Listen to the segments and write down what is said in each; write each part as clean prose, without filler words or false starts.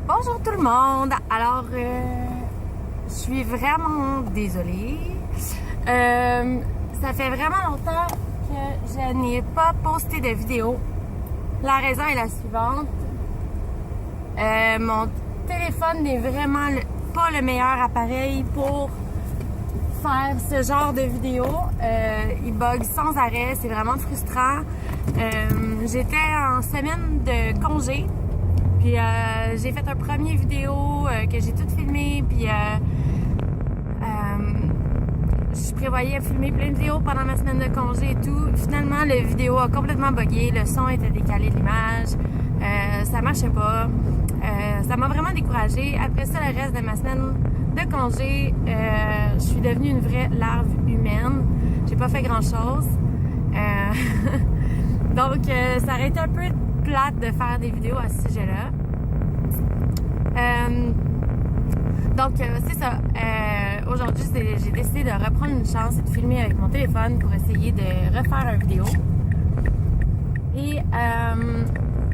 Bonjour tout le monde! Alors, je suis vraiment désolée. Ça fait vraiment longtemps que je n'ai pas posté de vidéo. La raison est la suivante. Mon téléphone n'est vraiment pas le meilleur appareil pour faire ce genre de vidéo. Il bug sans arrêt, c'est vraiment frustrant. J'étais en semaine de congé. Puis j'ai fait un premier vidéo que j'ai tout filmé, puis je prévoyais filmer plein de vidéos pendant ma semaine de congé et tout. Finalement, la vidéo a complètement buggé, le son était décalé de l'image, ça marchait pas. Ça m'a vraiment découragée. Après ça, le reste de ma semaine de congé, je suis devenue une vraie larve humaine. J'ai pas fait grand-chose. Donc, ça aurait été un peu plate de faire des vidéos à ce sujet-là. Donc, c'est ça. Aujourd'hui, j'ai décidé de reprendre une chance et de filmer avec mon téléphone pour essayer de refaire une vidéo. Et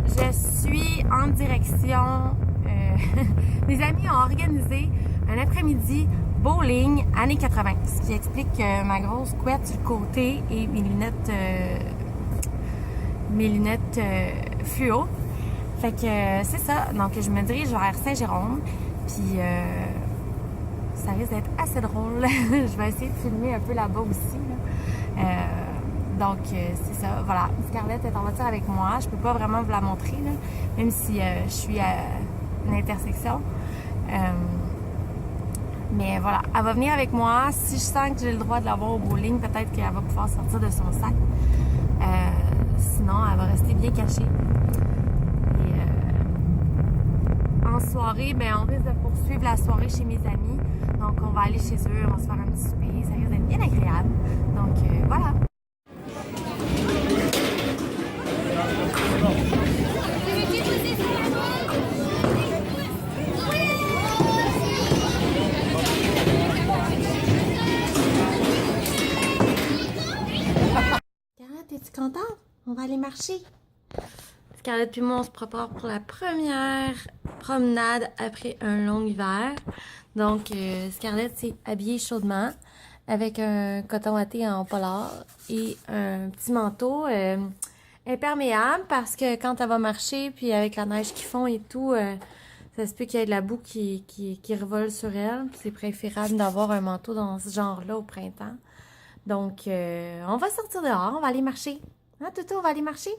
je suis en direction... mes amis ont organisé un après-midi bowling années 80, ce qui explique ma grosse couette sur le côté et mes lunettes fluo. Fait que c'est ça. Donc, je me dirige vers Saint-Jérôme. Puis, ça risque d'être assez drôle. Je vais essayer de filmer un peu là-bas aussi. Là. Donc, c'est ça. Voilà. Scarlett est en voiture avec moi. Je peux pas vraiment vous la montrer, là, même si je suis à une intersection. Mais voilà. Elle va venir avec moi. Si je sens que j'ai le droit de l'avoir au bowling, peut-être qu'elle va pouvoir sortir de son sac. Sinon, elle va rester bien cachée. En soirée, ben, on risque de poursuivre la soirée chez mes amis. Donc, on va aller chez eux, on va se faire un petit souper. Ça risque d'être bien agréable. Donc, voilà. Scarlett, es-tu contente? On va aller marcher. Scarlett puis moi, on se prépare pour la première promenade après un long hiver. Donc, Scarlett s'est habillée chaudement avec un coton watté en polar et un petit manteau imperméable parce que quand elle va marcher, puis avec la neige qui fond et tout, ça se peut qu'il y ait de la boue qui revole sur elle. C'est préférable d'avoir un manteau dans ce genre-là au printemps. Donc, on va sortir dehors, on va aller marcher. Hein, Toto, on va aller marcher?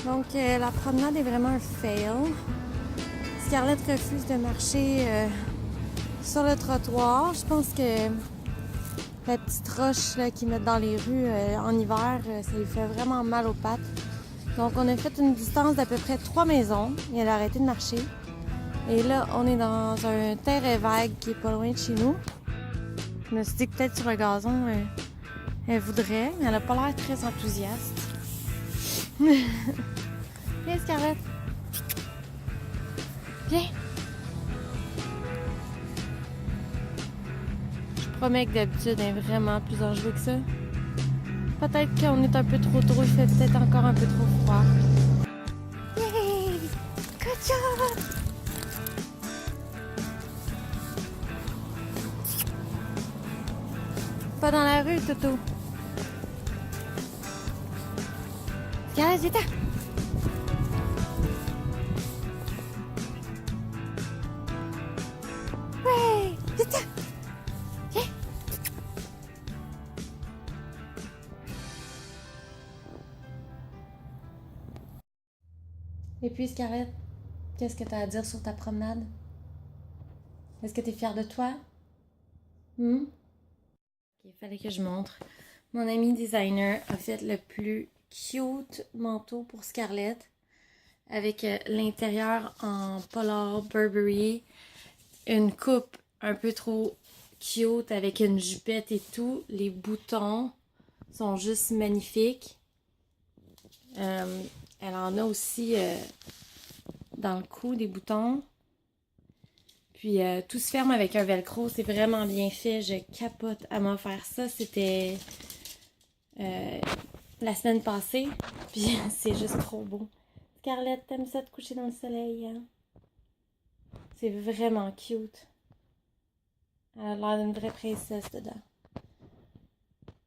Donc, la promenade est vraiment un fail. Scarlett refuse de marcher sur le trottoir. Je pense que la petite roche qu'ils mettent dans les rues en hiver, ça lui fait vraiment mal aux pattes. Donc, on a fait une distance d'à peu près 3 maisons et elle a arrêté de marcher. Et là, on est dans un terrain vague qui est pas loin de chez nous. Je me suis dit que peut-être sur le gazon, elle voudrait, mais elle a pas l'air très enthousiaste. Viens, Scarlett. Viens. Je promets que d'habitude, elle est vraiment plus enjouée que ça. Peut-être qu'on est un peu trop tôt, il fait peut-être encore un peu trop froid. Yay! Good job! Pas dans la rue, Toto. Scarlett, viens-t'en! Ouais! Viens-t'en! Viens! Et puis, Scarlett, qu'est-ce que tu as à dire sur ta promenade? Est-ce que tu es fière de toi? Il fallait que je montre. Mon ami designer a fait le plus cute manteau pour Scarlett avec l'intérieur en polar Burberry, une coupe un peu trop cute avec une jupette et tout. Les boutons sont juste magnifiques. Elle en a aussi dans le cou, des boutons. Puis tout se ferme avec un velcro, c'est vraiment bien fait, je capote à m'en faire ça. C'était la semaine passée, puis c'est juste trop beau. Scarlett, t'aimes ça de coucher dans le soleil, hein? C'est vraiment cute. Elle a l'air d'une vraie princesse dedans.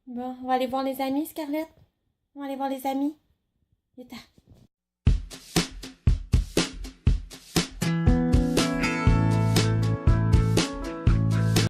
Bon, on va aller voir les amis, Scarlett. On va aller voir les amis. Vite.